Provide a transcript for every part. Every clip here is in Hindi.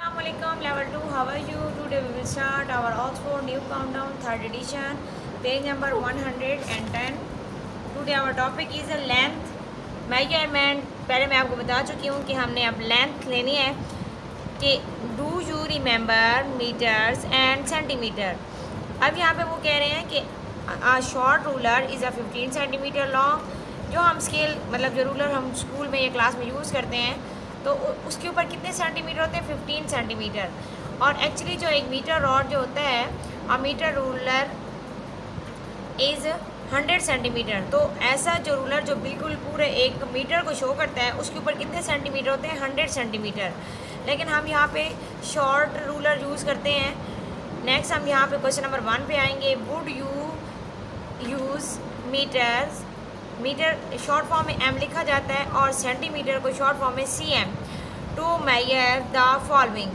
Assalamualaikum level 2, how are you? Today we will start our Oxford New Countdown 3rd edition, page number 110. Today our topic is a length measurement. पहले मैं आपको बता चुकी हूँ कि हमने अब लेंथ लेनी है कि do you remember metres and centimetre. अब यहाँ पे वो कह रहे हैं कि short ruler is a 15 centimetre long. जो हम स्केल मतलब जो रूलर हम स्कूल में या क्लास में यूज़ करते हैं तो उसके ऊपर कितने सेंटीमीटर होते हैं? 15 सेंटीमीटर. और एक्चुअली जो एक मीटर रॉड जो होता है अ मीटर रूलर इज़ 100 सेंटीमीटर. तो ऐसा जो रूलर जो बिल्कुल पूरे एक मीटर को शो करता है उसके ऊपर कितने सेंटीमीटर होते हैं? 100 सेंटीमीटर. लेकिन हम यहाँ पे शॉर्ट रूलर यूज़ करते हैं. नेक्स्ट हम यहाँ पे क्वेश्चन नंबर 1 पे आएंगे. Would you use metres, metre short form में एम लिखा जाता है और सेंटीमीटर को शॉर्ट फॉर्म में C M to measure the following.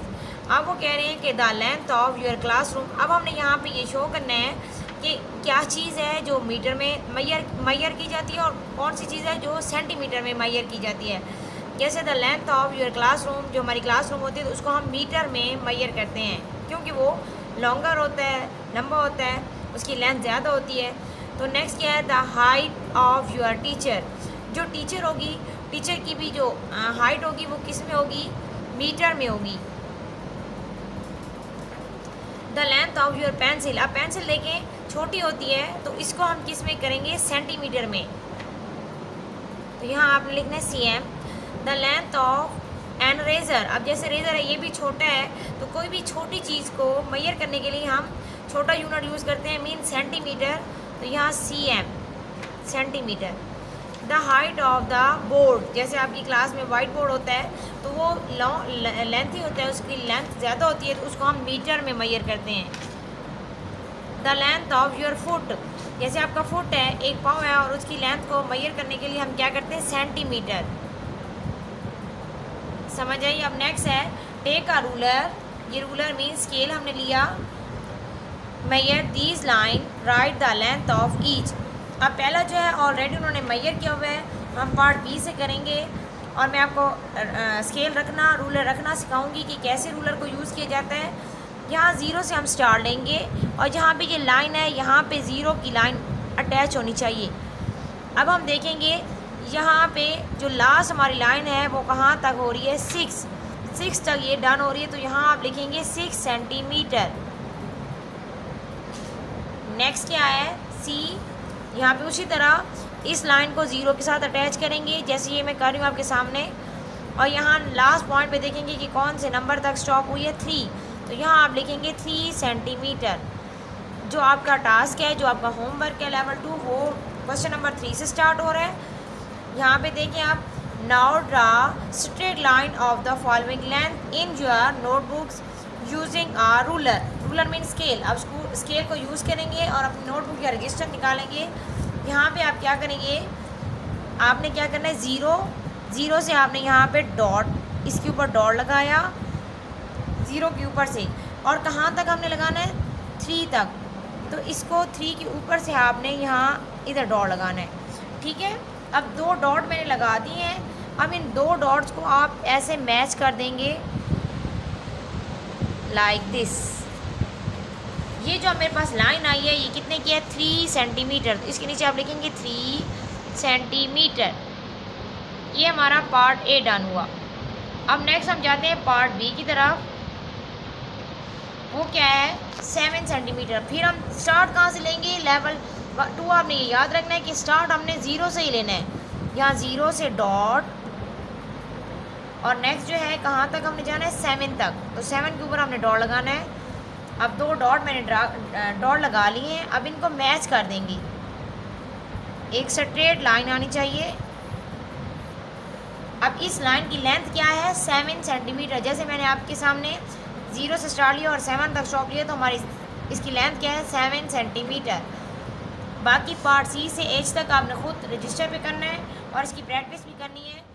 अब वो कह रहे हैं कि the length of your classroom. अब हमने यहाँ पे ये शो करना है कि क्या चीज़ है जो मीटर में मैयर की जाती है और कौन सी चीज़ है जो सेंटीमीटर में मैयर की जाती है. जैसे the length of your classroom, जो हमारी क्लासरूम होती है तो उसको हम मीटर में मैयर करते हैं क्योंकि वो लॉन्गर होता है, लंबा होता है, उसकी लेंथ ज़्यादा होती है. तो नेक्स्ट क्या है? The height of your teacher. जो टीचर होगी, टीचर की भी जो हाइट होगी वो किस में होगी? मीटर में होगी. The length of your pencil. अब पेंसिल देखें छोटी होती है तो इसको हम किस में करेंगे? सेंटीमीटर में. तो यहाँ आपने लिखना है C M. The length of an razor. अब जैसे रेज़र है ये भी छोटा है तो कोई भी छोटी चीज़ को मेजर करने के लिए हम छोटा यूनिट यूज़ करते हैं, मीन सेंटीमीटर. तो यहाँ C M centimetre. The height of the board. जैसे आपकी क्लास में वाइट बोर्ड होता है तो वो लेंथ ही होता है, उसकी लेंथ ज़्यादा होती है तो उसको हम मीटर में मेजर करते हैं. The length of your foot. जैसे आपका फुट है, एक पाँव है और उसकी लेंथ को मेजर करने के लिए हम क्या करते हैं? सेंटीमीटर. समझ आइए. अब नेक्स्ट है टेक अ रूलर. ये रूलर मीन स्केल हमने लिया. Measure these line, write the length of each. अब पहला जो है ऑलरेडी उन्होंने मेजर किया हुआ है, हम पार्ट बी से करेंगे और मैं आपको स्केल रखना, रूलर रखना सिखाऊंगी कि कैसे रूलर को यूज़ किया जाता है. यहाँ ज़ीरो से हम स्टार्ट लेंगे और जहाँ पे ये लाइन है यहाँ पे ज़ीरो की लाइन अटैच होनी चाहिए. अब हम देखेंगे यहाँ पे जो लास्ट हमारी लाइन है वो कहाँ तक हो रही है? 6 तक ये डन हो रही है. तो यहाँ आप लिखेंगे 6 सेंटीमीटर. नेक्स्ट क्या है? सी. यहाँ पे उसी तरह इस लाइन को ज़ीरो के साथ अटैच करेंगे जैसे ये मैं कर रही हूँ आपके सामने. और यहाँ लास्ट पॉइंट पे देखेंगे कि कौन से नंबर तक स्टॉप हुई है? 3. तो यहाँ आप लिखेंगे 3 सेंटीमीटर. जो आपका टास्क है, जो आपका होमवर्क है लेवल 2, वो क्वेश्चन नंबर 3 से स्टार्ट हो रहा है. यहाँ पे देखें आप. Now draw straight line of the following length in your notebooks using a ruler. Ruler mean scale. अब स्केल को यूज़ करेंगे और अपनी नोटबुक या रजिस्टर निकालेंगे. यहाँ पे आप क्या करेंगे? आपने क्या करना है? ज़ीरो से आपने यहाँ पे डॉट, इसके ऊपर डॉट लगाया ज़ीरो के ऊपर से. और कहाँ तक हमने लगाना है? 3 तक. तो इसको 3 के ऊपर से आपने यहाँ इधर डॉट लगाना है. ठीक है. अब 2 डॉट मैंने लगा दिए हैं. अब इन 2 डॉट्स को आप ऐसे मैच कर देंगे लाइक दिस. ये जो मेरे पास लाइन आई है ये कितने की है? 3 सेंटीमीटर. तो इसके नीचे आप लिखेंगे 3 सेंटीमीटर. ये हमारा पार्ट ए डन हुआ. अब नेक्स्ट हम जाते हैं पार्ट बी की तरफ. वो क्या है? 7 सेंटीमीटर. फिर हम स्टार्ट कहाँ से लेंगे? लेवल 2. आपने ये याद रखना है कि स्टार्ट हमने ज़ीरो से ही लेना है. यहाँ ज़ीरो से डॉट और नेक्स्ट जो है कहाँ तक हमने जाना है? 7 तक. तो 7 के ऊपर हमने डॉट लगाना है. अब 2 डॉट मैंने डॉट लगा लिए हैं. अब इनको मैच कर देंगे. एक स्ट्रेट लाइन आनी चाहिए. अब इस लाइन की लेंथ क्या है? 7 सेंटीमीटर. जैसे मैंने आपके सामने ज़ीरो से स्टार्ट लिया और 7 तक स्टॉप लिया तो हमारी इसकी लेंथ क्या है? 7 सेंटीमीटर. बाकी पार्ट सी से एच तक आपने खुद रजिस्टर पे करना है और इसकी प्रैक्टिस भी करनी है.